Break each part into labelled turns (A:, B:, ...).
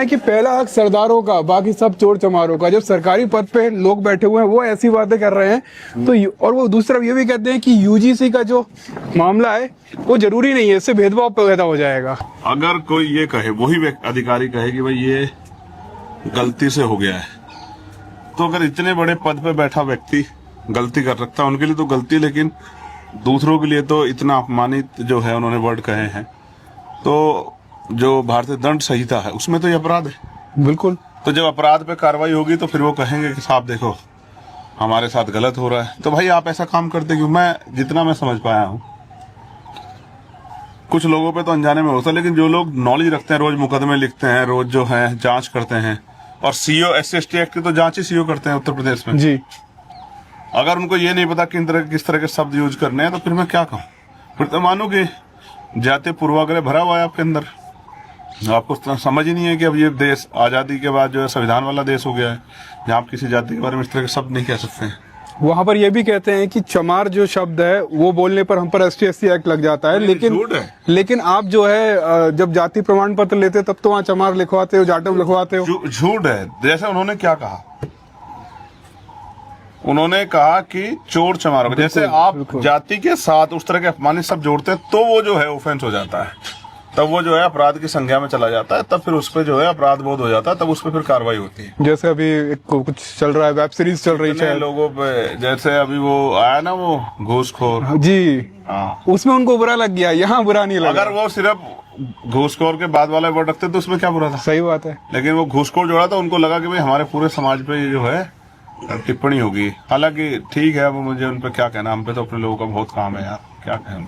A: है कि पहला हक सरदारों का, बाकी सब चोर चमारों का। जब सरकारी पद पे लोग बैठे हुए हैं वो ऐसी बातें कर रहे हैं तो और वो दूसरा ये भी कहते हैं कि यूजीसी का जो मामला है वो जरूरी नहीं है, इससे भेदभाव पैदा हो जाएगा।
B: अगर कोई ये कहे, वही अधिकारी कहे कि भाई ये गलती से हो गया है, तो अगर इतने बड़े पद पे बैठा व्यक्ति गलती कर सकता है, उनके लिए तो गलती, लेकिन दूसरों के लिए तो इतना अपमानित जो है उन्होंने वर्ड कहे हैं, तो जो भारतीय दंड संहिता है उसमें तो ये अपराध है।
A: बिल्कुल।
B: तो जब अपराध पे कार्रवाई होगी तो फिर वो कहेंगे कि साहब देखो हमारे साथ गलत हो रहा है, तो भाई आप ऐसा काम करते क्यों? मैं जितना मैं समझ पाया हूँ, कुछ लोगों पे तो अनजाने में होता है, लेकिन जो लोग नॉलेज रखते हैं, रोज मुकदमे लिखते हैं, रोज जो है जांच करते हैं, और सीओ SC/ST एक्ट की तो जांच ही सीओ करते हैं उत्तर प्रदेश में
A: जी।
B: अगर उनको ये नहीं पता किस तरह के शब्द यूज करने हैं, तो फिर मैं क्या कहूँ? फिर तो मानो कि जातीय पूर्वाग्रह भरा हुआ है आपके अंदर। आपको समझ ही नहीं है कि अब ये देश आजादी के बाद जो है संविधान वाला देश हो गया है, जहाँ आप किसी जाति के बारे में इस तरह के शब्द नहीं कह सकते हैं।
A: वहाँ पर ये भी कहते हैं कि चमार जो शब्द है वो बोलने पर हम पर ST/ST एक्ट लग जाता है, लेकिन आप जो है जब जाति प्रमाण पत्र लेते तब तो वहाँ चमार लिखवाते हो, जाटव लिखवाते हो।
B: झूठ है। जैसे उन्होंने क्या कहा, उन्होंने कहा कि चोर चमारों, जैसे आप जाति के साथ उस तरह के अपमानित शब्द जोड़ते हैं तो वो जो है ऑफेंस हो जाता है, तब वो जो है अपराध की संज्ञा में चला जाता है, तब फिर उस पे जो है अपराध बोध हो जाता है, तब उस पे फिर कार्रवाई होती है।
A: जैसे अभी कुछ चल रहा है, वेब सीरीज चल रही है
B: लोगों पे, जैसे अभी वो आया ना वो घूसखोर
A: जी,
B: हाँ,
A: उसमें उनको बुरा लग गया, यहाँ बुरा नहीं लगा।
B: अगर वो सिर्फ घूसखोर के बाद वाला वर्ड रखते तो उसमें क्या बुरा था?
A: सही बात है।
B: लेकिन वो घूसखोर जोड़ा था, उनको लगा कि भाई हमारे पूरे समाज पे ये जो है टिप्पणी होगी। हालांकि ठीक है, वो मुझे उन पे क्या कहना, हम पे तो अपने लोगों का बहुत काम है यार, क्या कहें,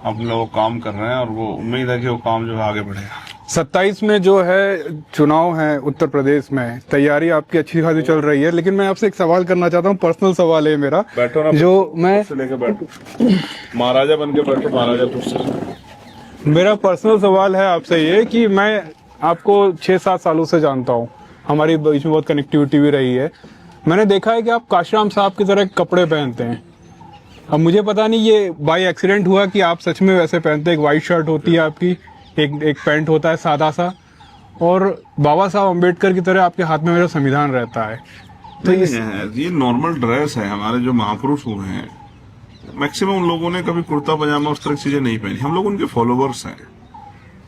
B: अपने लोग काम कर रहे हैं और वो उम्मीद है कि वो काम जो है आगे बढ़ेगा।
A: 27 में जो है चुनाव है उत्तर प्रदेश में, तैयारी आपकी अच्छी खासी चल रही है, लेकिन मैं आपसे एक सवाल करना चाहता हूँ, पर्सनल सवाल है मेरा।
B: बैठो ना,
A: जो मैं
B: लेके बैठो, महाराजा बन के बैठो, महाराजा कुर्सी।
A: मेरा पर्सनल सवाल है आपसे ये कि मैं आपको 6-7 सालों से जानता हूँ, हमारी बीच में बहुत कनेक्टिविटी भी रही है। मैंने देखा है कि आप काशीराम साहब की तरह कपड़े पहनते हैं। अब मुझे पता नहीं ये बाई एक्सीडेंट हुआ कि आप सच में वैसे पहनते हैं। एक वाइट शर्ट होती है आपकी, एक पैंट होता है सादा सा, और बाबा साहब अम्बेडकर की तरह आपके हाथ में मेरा संविधान रहता है।
B: तो ये नॉर्मल ड्रेस है। हमारे जो महापुरुष हुए हैं, मैक्सिमम उन लोगों ने कभी कुर्ता पजामा उस तरह की चीजें नहीं पहनी। हम लोग उनके फॉलोवर्स हैं,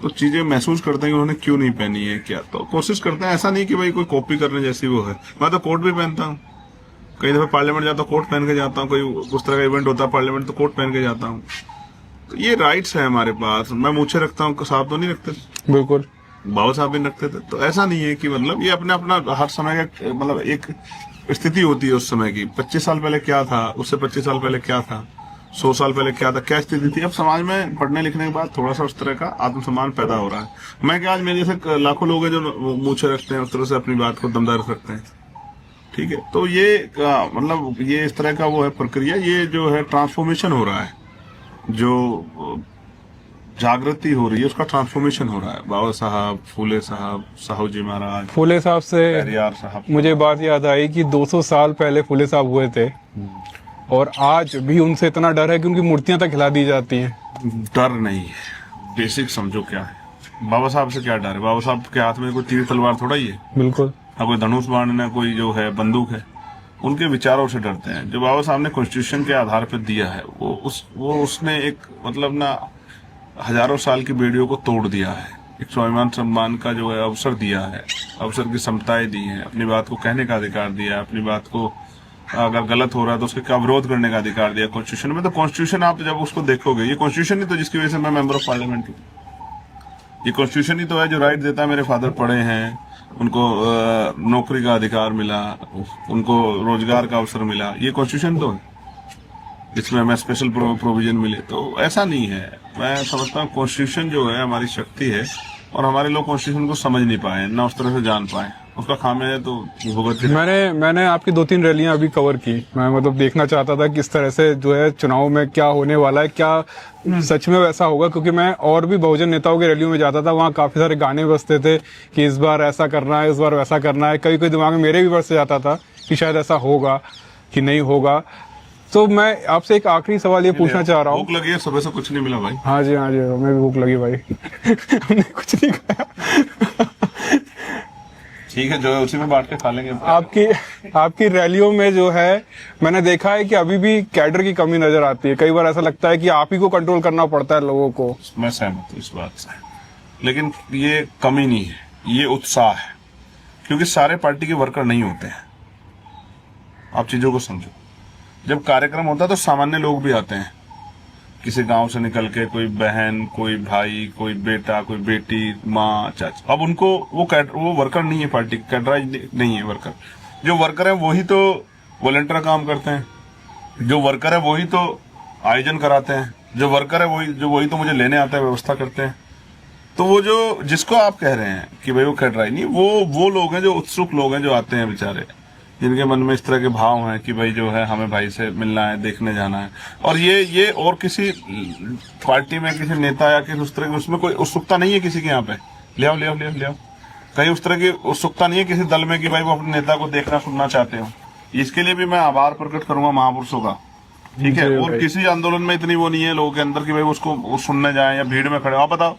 B: तो चीजें महसूस करते हैं कि उन्होंने क्यों नहीं पहनी है, क्या, तो कोशिश करते हैं। ऐसा नहीं कि भाई कोई कॉपी करने जैसी वो है। मैं तो कोट भी पहनता हूँ, कई दफे पार्लियामेंट जाता हूँ कोट पहन के जाता हूँ, कोई उस तरह का इवेंट होता है पार्लियामेंट तो कोट पहन के जाता हूँ। तो ये राइट्स है हमारे पास। मैं मूछे रखता हूँ, साहब तो नहीं रखते,
A: बिल्कुल
B: बाबा साहब भी रखते थे। तो ऐसा नहीं है कि मतलब ये अपने अपना हर समय का मतलब एक स्थिति होती है उस समय की। 25 साल पहले क्या था, उससे 25 साल पहले क्या था, 100 साल पहले क्या था, क्या स्थिति थी। अब समाज में पढ़ने लिखने के बाद थोड़ा सा उस तरह का आत्मसम्मान पैदा हो रहा है। मैं क्या, आज मेरे जैसे लाखों लोग हैं जो मूछे रखते हैं, उस तरह से अपनी बात को दमदार रखते हैं, ठीक है। तो ये मतलब ये इस तरह का वो है प्रक्रिया, ये जो है ट्रांसफॉर्मेशन हो रहा है, जो जागृति हो रही है उसका ट्रांसफॉर्मेशन हो रहा है। बाबा साहब, फूले साहब, साहू जी महाराज,
A: फूले साहब से
B: साहब,
A: मुझे बात याद आई कि 200 साल पहले फूले साहब हुए थे, और आज भी उनसे इतना डर है कि उनकी मूर्तियां तक हिला दी जाती हैं।
B: डर नहीं है, बेसिक समझो क्या है। बाबा साहब से क्या डर है? बाबा साहब के हाथ में कोई तीर तलवार थोड़ा ही है,
A: बिल्कुल,
B: ना कोई धनुष बाण, ना कोई जो है बंदूक है। उनके विचारों से डरते हैं। जो बाबा साहब ने कॉन्स्टिट्यूशन के आधार पर दिया है, वो उसने एक मतलब ना हजारों साल की बेड़ियों को तोड़ दिया है। एक स्वाभिमान सम्मान का जो है अवसर दिया है, अवसर की समताएं दी है, अपनी बात को कहने का अधिकार दिया है, अपनी बात को अगर गलत हो रहा है तो उसके क्या विरोध करने का अधिकार दिया कॉन्स्टिट्यूशन में। तो कॉन्स्टिट्यूशन आप जब उसको देखोगे, ये कॉन्स्टिट्यूशन ही तो जिसकी वजह से मैं मेंबर ऑफ पार्लियामेंट हूँ, ये कॉन्स्टिट्यूशन ही तो है जो राइट देता है। मेरे फादर पढ़े हैं, उनको नौकरी का अधिकार मिला, उनको रोजगार का अवसर मिला, ये कॉन्स्टिट्यूशन तो है, इसमें हमें स्पेशल प्रोविजन मिले। तो ऐसा नहीं है। मैं समझता हूँ कॉन्स्टिट्यूशन जो है हमारी शक्ति है, और हमारे लोग कॉन्स्टिट्यूशन को समझ नहीं पाए, ना उस तरह से जान पाए, उसका खामियाजा है तो भुगत।
A: मैंने आपकी 2-3 रैलियां अभी कवर की। मैं मतलब देखना चाहता था किस तरह से जो है चुनाव में क्या होने वाला है, क्या सच में वैसा होगा, क्योंकि मैं और भी बहुजन नेताओं की रैलियों में जाता था, वहाँ काफी सारे गाने बजते थे कि इस बार ऐसा करना है, इस बार वैसा करना है। कभी दिमाग में मेरे भी बस से जाता था कि शायद ऐसा होगा कि नहीं होगा। तो मैं आपसे एक आखिरी सवाल ये पूछना चाह रहा हूँ।
B: भूख लगी है, सुबह से कुछ नहीं मिला भाई?
A: हाँ जी, हमें भी भूख लगी भाई। हमने कुछ नहीं खाया।
B: ठीक है, जो है उसी में बांट के खा लेंगे।
A: आपकी रैलियों में जो है मैंने देखा है कि अभी भी कैडर की कमी नजर आती है। कई बार ऐसा लगता है कि आप ही को कंट्रोल करना पड़ता है लोगों को।
B: मैं सहमत हूँ इस बात से, लेकिन ये कमी नहीं है, ये उत्साह है, क्योंकि सारे पार्टी के वर्कर नहीं होते हैं। आप चीजों को समझो, जब कार्यक्रम होता है तो सामान्य लोग भी आते हैं, किसी गांव से निकल के, कोई बहन, कोई भाई, कोई बेटा, कोई बेटी, माँ, चाचा। अब उनको वो वर्कर नहीं है, पार्टी कैडराइज नहीं है वर्कर। जो वर्कर है वही तो वॉलंटियर काम करते हैं, जो वर्कर है वही तो आयोजन कराते हैं, जो वर्कर है वही तो मुझे लेने आता है, व्यवस्था करते हैं। तो वो जो जिसको आप कह रहे हैं कि भाई वो कैडराइज नहीं, वो लोग हैं जो उत्सुक लोग हैं, जो आते हैं बेचारे, जिनके मन में इस तरह के भाव हैं कि भाई जो है हमें भाई से मिलना है, देखने जाना है। और ये और किसी पार्टी में किसी नेता या किसी उस तरह की उसमें कोई उत्सुकता नहीं है किसी के यहाँ पे। ले आओ कहीं उस तरह की उत्सुकता नहीं है किसी दल में कि भाई वो अपने नेता को देखना सुनना चाहते हो। इसके लिए भी मैं आभार प्रकट करूंगा महापुरुषों का, ठीक है। और किसी आंदोलन में इतनी वो नहीं है लोगों के अंदर कि भाई उसको सुनने जाए या भीड़ में खड़े। आप बताओ,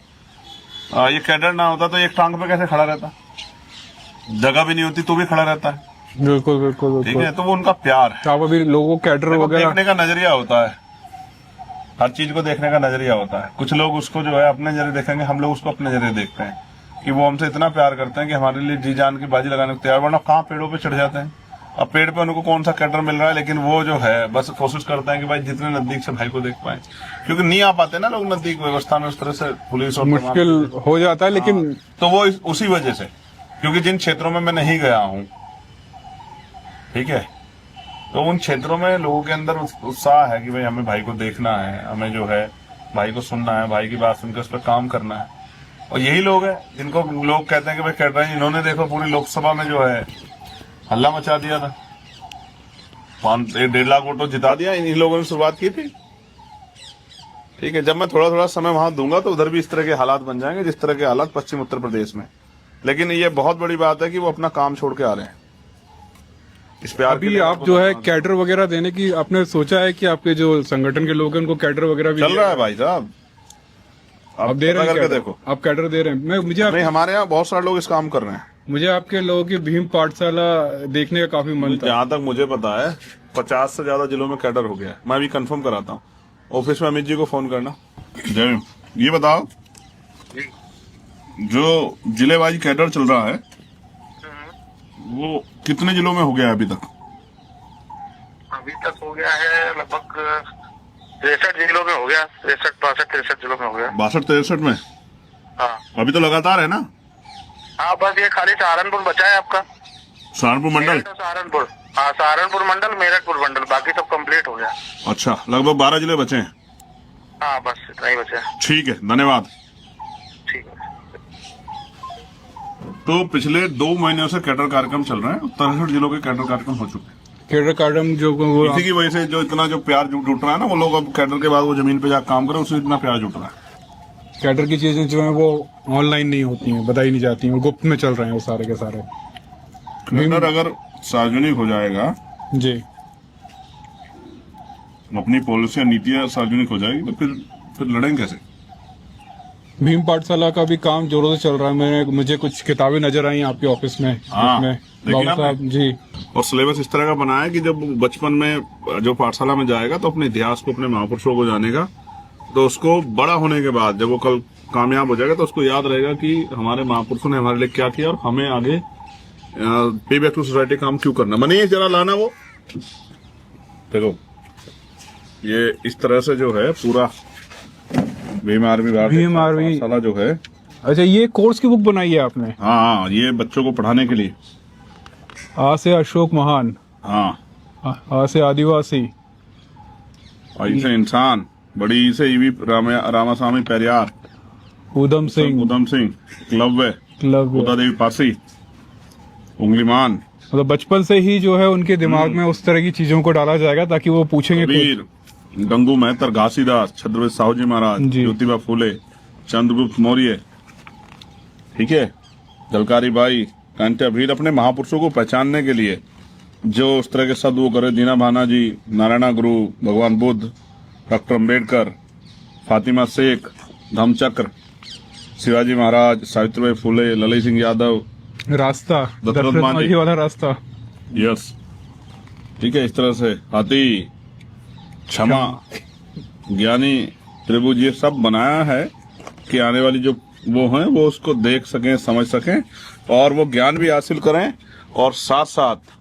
B: ये कैडर ना होता तो एक टांग पे कैसे खड़ा रहता, जगह भी नहीं होती तो भी खड़ा रहता है।
A: बिल्कुल,
B: ठीक है, तो वो उनका प्यार है।
A: आप अभी लोगों को कैडर वगैरह
B: देखने का नजरिया होता है, हर चीज को देखने का नजरिया होता है। कुछ लोग उसको जो है अपने नजरिए देखेंगे, हम लोग उसको अपने नजरिए देखते हैं कि वो हमसे इतना प्यार करते हैं कि हमारे लिए जी जान की बाजी लगाने को तैयार, वरना कहाँ पेड़ों पे चढ़ जाते हैं। अब पेड़ पे उनको कौन सा कैडर मिल रहा है, लेकिन वो जो है बस कोशिश करते हैं कि भाई जितने नजदीक से भाई को देख पाए, क्योंकि नहीं आ पाते ना लोग नजदीक, व्यवस्था में उस तरह से पुलिस और
A: मुश्किल हो जाता है। लेकिन
B: तो वो उसी वजह से, क्योंकि जिन क्षेत्रों में मैं नहीं गया हूँ, ठीक है, तो उन क्षेत्रों में लोगों के अंदर उत्साह है कि भाई हमें भाई को देखना है, हमें जो है भाई को सुनना है, भाई की बात सुनकर उस पर काम करना है। और यही लोग हैं जिनको लोग कहते हैं कि भाई कैडर, इन्होंने देखो पूरी लोकसभा में जो है हल्ला मचा दिया था, 1.5 लाख वोटों जिता दिया इन्हीं लोगों ने शुरुआत की थी। ठीक है, जब मैं थोड़ा थोड़ा समय वहां दूंगा तो उधर भी इस तरह के हालात बन जाएंगे जिस तरह के हालात पश्चिम उत्तर प्रदेश में। लेकिन ये बहुत बड़ी बात है कि वो अपना काम छोड़ के आ रहे हैं। इस पे
A: अभी आप जो है कैडर वगैरह देने की आपने सोचा है कि आपके जो संगठन के लोग हैं उनको कैडर वगैरह भी
B: चल रहा है भाई साहब,
A: आप दे रहे हैं?
B: देखो
A: आप कैडर दे रहे हैं। मुझे
B: नहीं, हमारे यहाँ बहुत सारे लोग इस काम कर रहे हैं।
A: मुझे आपके लोगों की भीम पाठशाला देखने का काफी मन था।
B: जहाँ तक मुझे पता है 50 से ज्यादा जिलों में कैडर हो गया है। मैं भी कंफर्म कराता हूँ, ऑफिस में अमित जी को फोन करना। जय, ये बताओ जो जिले वाइज कैडर चल रहा है वो कितने जिलों में हो गया है अभी तक?
C: अभी तक हो गया है लगभग 63 जिलों में हो गया, 63 जिलों में हो गया। 62-63 में? हाँ, अभी तो लगातार है ना? हाँ, बस ये खाली सहारनपुर बचा है आपका। सहारनपुर मंडल? सहारनपुर, हाँ, सहारनपुर मंडल, मेरठपुर मंडल, बाकी सब कंप्लीट हो गया। अच्छा, लगभग 12 जिले बचे हैं? हाँ, बस इतना ही बचा है। ठीक है, धन्यवाद। ठीक है। तो पिछले 2 महीनों से कैडर कार्यक्रम चल रहे हैं, 63 जिलों के कैडर कार्यक्रम हो चुके हैं।
A: कैडर कार्यक्रम जो
B: इसी की वजह से जो इतना जो प्यार जुट रहा है ना, वो लोग अब कैडर के बाद वो जमीन पे जाकर काम करें, उससे इतना प्यार जुट रहा है।
A: कैडर की चीजें जो है वो ऑनलाइन नहीं होती हैं, बताई नहीं जाती हैं, गुप्त में चल रहे हैं वो सारे के सारे।
B: कैडर अगर सार्वजनिक हो जाएगा
A: जी,
B: अपनी पॉलिसी नीतियां सार्वजनिक हो जाएगी, तो फिर लड़ेंगे कैसे?
A: भीम पाठशाला का भी काम जोरों से चल रहा है। मुझे कुछ किताबें नजर आई आपके ऑफिस में, बाबू साहब जी।
B: और सिलेबस इस तरह का बना है कि जब बचपन में जो पाठशाला में जाएगा तो अपने इतिहास को, अपने महापुरुषों को जानेगा, तो उसको बड़ा होने के बाद जब वो कल कामयाब हो जाएगा तो उसको याद रहेगा कि हमारे महापुरुषों ने हमारे लिए क्या किया और हमें आगे पे बैक टू सोसाइटी काम क्यों करना। मनी जरा लाना वो देखो, ये इस तरह से जो है पूरा भीम आर्मी पाठशाला जो है।
A: अच्छा, ये कोर्स की बुक बनाई है आपने?
B: हाँ, ये बच्चों को पढ़ाने के लिए।
A: आ से अशोक महान,
B: हाँ,
A: आ से आदिवासी,
B: आई से इंसान, बड़ी से ईवी रामास्वामी पेरियार,
A: उधम सिंह,
B: क्लव्य, उदा देवी पासी, उंगलीमान।
A: मतलब बचपन से ही जो है उनके दिमाग में उस तरह की चीजों को डाला जाएगा ताकि वो पूछेंगे
B: कबीर, गंगू मेहतर, घासीदास, छत्रपति साहू जी महाराज, ज्योतिबा फूले, चंद्रगुप्त मौर्य, ठीक है, झलकारी बाई, कांत्या भील, अपने महापुरुषों को पहचानने के लिए जो उस तरह के शब्द वो करे, दीना भाना जी, नारायणा गुरु, भगवान बुद्ध, डॉक्टर अम्बेडकर, फातिमा शेख, धम्मचक्र, शिवाजी महाराज, सावित्रीबाई फूले, ललित सिंह यादव,
A: रास्ता
B: दशरथ
A: दशरथ
B: मांझी।
A: मांझी वाला रास्ता।
B: यस, ठीक है। इस तरह से हाथी, क्षमा, ज्ञानी, त्रिभुज, ये सब बनाया है कि आने वाली जो वो हैं वो उसको देख सकें, समझ सकें और वो ज्ञान भी हासिल करें और साथ साथ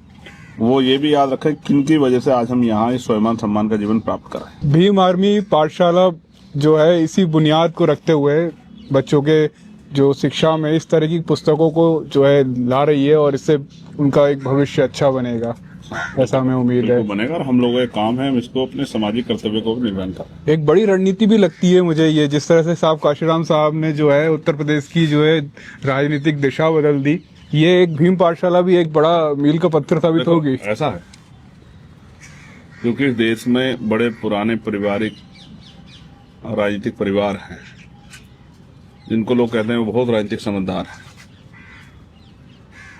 B: वो ये भी याद रखें किनकी वजह से आज हम यहाँ इस स्वाभिमान सम्मान का जीवन प्राप्त कर रहे हैं।
A: भीम आर्मी पाठशाला जो है इसी बुनियाद को रखते हुए बच्चों के जो शिक्षा में इस तरह की पुस्तकों को जो है ला रही है और इससे उनका एक भविष्य अच्छा बनेगा, ऐसा हमें उम्मीद है।
B: बिल्कुल बनेगा और हम लोगों का काम है हम इसको अपने सामाजिक कर्तव्य को भी निर्वहन करें।
A: एक बड़ी रणनीति भी लगती है मुझे ये, जिस तरह से साहब काशीराम साहब ने जो है उत्तर प्रदेश की जो है राजनीतिक दिशा बदल दी, ये एक भीम पाठशाला भी एक बड़ा मील का पत्थर साबित होगी।
B: ऐसा है क्योंकि इस देश में बड़े पुराने पारिवारिक राजनीतिक परिवार हैं जिनको लोग कहते हैं वो बहुत राजनीतिक समझदार है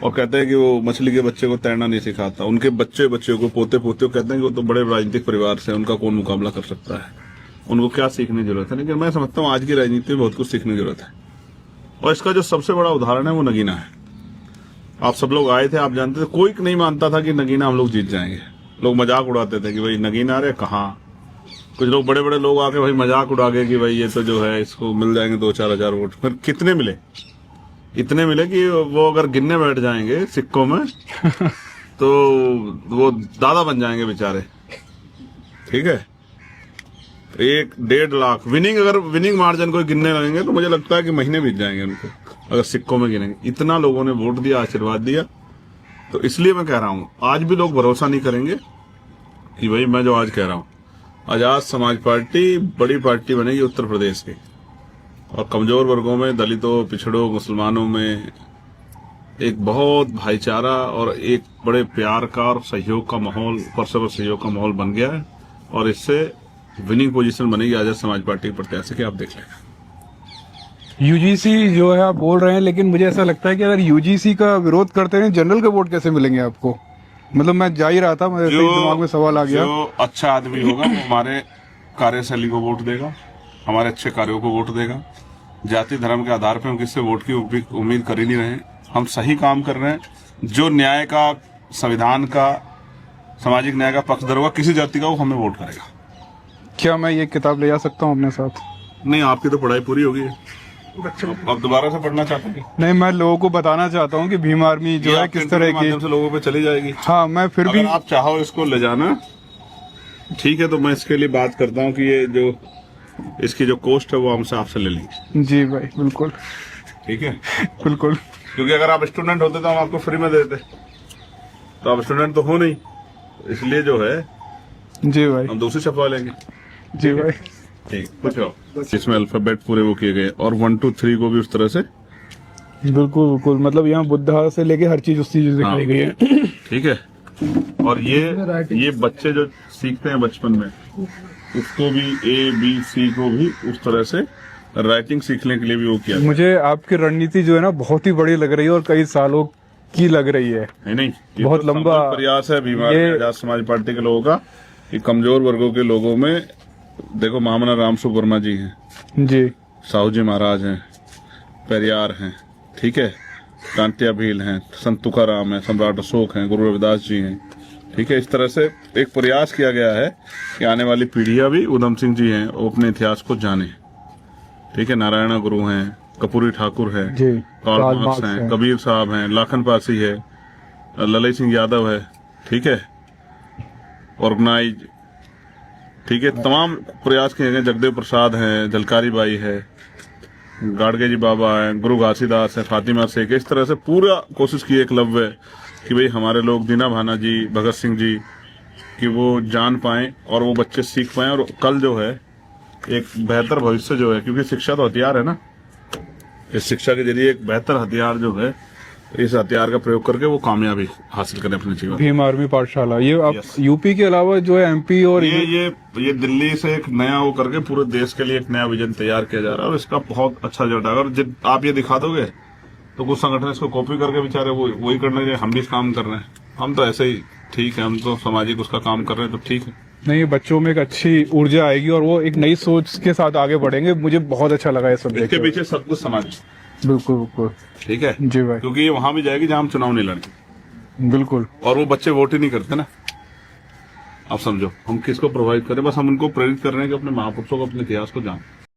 B: और कहते हैं कि वो मछली के बच्चे को तैरना नहीं सिखाता। उनके बच्चे को पोते को कहते हैं कि वो तो बड़े राजनीतिक परिवार से, उनका कौन मुकाबला कर सकता है, उनको क्या सीखने की जरूरत है। लेकिन मैं समझता हूँ आज की राजनीति में बहुत कुछ सीखने की जरूरत है और इसका जो सबसे बड़ा उदाहरण है वो नगीना है। आप सब लोग आए थे, आप जानते थे, कोई नहीं मानता था कि नगीना हम लोग जीत जाएंगे। लोग मजाक उड़ाते थे कि भाई नगीना अरे कहाँ। कुछ लोग बड़े बड़े लोग आके भाई मजाक उड़ा गए कि भाई ये तो जो है इसको मिल जाएंगे 2-4 हजार वोट। फिर कितने मिले? इतने मिले कि वो अगर गिनने बैठ जाएंगे सिक्कों में तो वो दादा बन जाएंगे बेचारे। ठीक है, 1-1.5 लाख विनिंग, अगर विनिंग मार्जिन कोई गिनने लगेंगे तो मुझे लगता है कि महीने बीत जाएंगे उनको अगर सिक्कों में गिनेंगे। इतना लोगों ने वोट दिया, आशीर्वाद दिया। तो इसलिए मैं कह रहा हूं आज भी लोग भरोसा नहीं करेंगे कि भाई मैं जो आज कह रहा हूं, आजाद समाज पार्टी बड़ी पार्टी बनेगी उत्तर प्रदेश की और कमजोर वर्गों में, दलितों, पिछड़ों, मुसलमानों में एक बहुत भाईचारा और एक बड़े प्यार का और सहयोग का माहौल, परस्पर सहयोग का माहौल बन गया है और इससे विनिंग पोजीशन बनेगी आजाद समाज पार्टी के प्रत्याशी की। आप देख लेना।
A: यूजीसी जो है आप बोल रहे हैं, लेकिन मुझे ऐसा लगता है कि अगर यूजीसी का विरोध करते हैं जनरल के वोट कैसे मिलेंगे आपको? मतलब मैं जा ही रहा था, मेरे दिमाग में सवाल आ गया।
B: जो अच्छा आदमी होगा वो हमारे कार्यशैली को वोट देगा, हमारे अच्छे कार्यों को वोट देगा। जाति धर्म के आधार पर हम किससे वोट की उम्मीद कर ही नहीं रहे हैं। हम सही काम कर रहे हैं। जो न्याय का, संविधान का, सामाजिक न्याय का पक्षधर होगा किसी जाति का, वो हमें वोट करेगा।
A: क्या मैं ये किताब ले जा सकता हूँ अपने साथ?
B: नहीं, आपकी तो पढ़ाई पूरी होगी। अब दोबारा से पढ़ना चाहते हैं?
A: नहीं, मैं लोगों को बताना चाहता हूँ कि भीम आर्मी जो है किस तरह की
B: माध्यम से लोगों पे चली जाएगी।
A: हाँ, मैं फिर भी
B: आप चाहो इसको ले जाना, ठीक है, तो मैं इसके लिए बात करता हूँ कि ये जो इसकी जो कॉस्ट है वो हमसे आपसे ले लेंगे।
A: जी भाई, बिल्कुल
B: ठीक है,
A: बिल्कुल।
B: क्योंकि अगर आप स्टूडेंट होते तो हम आपको फ्री में देते, तो आप स्टूडेंट तो हो नहीं, इसलिए जो है
A: जी भाई,
B: हम दूसरी छपवा लेंगे।
A: जी भाई,
B: ठीक, कुछ हो इसमें अल्फाबेट पूरे वो किए गए और 1 2 3 को भी उस तरह से
A: बिल्कुल बिल्कुल। मतलब यहाँ बुद्धा से लेके हर चीज उसी चीज दिखाई गई है।
B: ठीक है। और ये बच्चे जो सीखते हैं बचपन में, उसको भी ABC को भी उस तरह से राइटिंग सीखने के लिए भी वो किया।
A: मुझे आपकी रणनीति जो है ना बहुत ही बड़ी लग रही है और कई सालों की लग रही है।
B: नहीं, ये
A: बहुत
B: तो
A: लंबा
B: प्रयास है भीम आर्मी आजाद समाज पार्टी के लोगों का कि कमजोर वर्गों के लोगों में, देखो महामना राम सुब्रमा जी हैं
A: जी,
B: साहू जी महाराज हैं, पेरियार हैं, ठीक है, कांतिया भील हैं, संत तुकाराम हैं, सम्राट अशोक हैं, गुरु रविदास जी हैं। ठीक है, इस तरह से एक प्रयास किया गया है कि आने वाली पीढ़ियां भी, उधम सिंह जी हैं, वो अपने इतिहास को जाने। ठीक है, नारायणा गुरु हैं, कपूरी ठाकुर है, कार्ल मार्क्स हैं, कबीर साहब हैं, लाखन पासी है, ललई सिंह यादव है। ठीक है, ऑर्गेनाइज, ठीक है, तमाम प्रयास किए गए। जगदेव प्रसाद हैं, झलकारी बाई है, गाड़गे जी बाबा हैं, गुरु घासीदास है, फातिमा शेख। इस तरह से पूरा कोशिश की एकलव्य कि भाई हमारे लोग, दीना भाना जी, भगत सिंह जी, कि वो जान पाएं और वो बच्चे सीख पाएं और कल जो है एक बेहतर भविष्य जो है, क्योंकि शिक्षा तो हथियार है ना, इस शिक्षा के जरिए एक बेहतर हथियार जो है, इस हथियार का प्रयोग करके वो कामयाबी हासिल करें अपने जीवन।
A: भीम आर्मी पाठशाला ये आप यूपी के अलावा जो है MP और
B: ये दिल्ली से एक नया वो करके पूरे देश के लिए एक नया विजन तैयार किया जा रहा है और इसका बहुत अच्छा रिजल्ट आएगा। और जब आप ये दिखा दोगे तो कुछ संगठन इसको कॉपी करके बेचारे वही करने के, हम भी इस काम कर रहे हैं। हम तो ऐसे ही ठीक है, हम तो सामाजिक उसका काम कर रहे हैं, तो ठीक है।
A: नहीं, बच्चों में एक अच्छी ऊर्जा आएगी और वो एक नई सोच के साथ आगे बढ़ेंगे। मुझे बहुत अच्छा लगा ये सब।
B: इसके पीछे सब कुछ समाज
A: बिल्कुल बिल्कुल
B: ठीक है
A: जी भाई,
B: क्योंकि ये वहां भी जाएगी जहां हम चुनाव नहीं लड़ेंगे
A: बिल्कुल
B: और वो बच्चे वोट ही नहीं करते ना। आप समझो हम किसको प्रभावित करें, बस हम उनको प्रेरित कर रहे हैं कि अपने महापुरुषों को, अपने इतिहास को जान।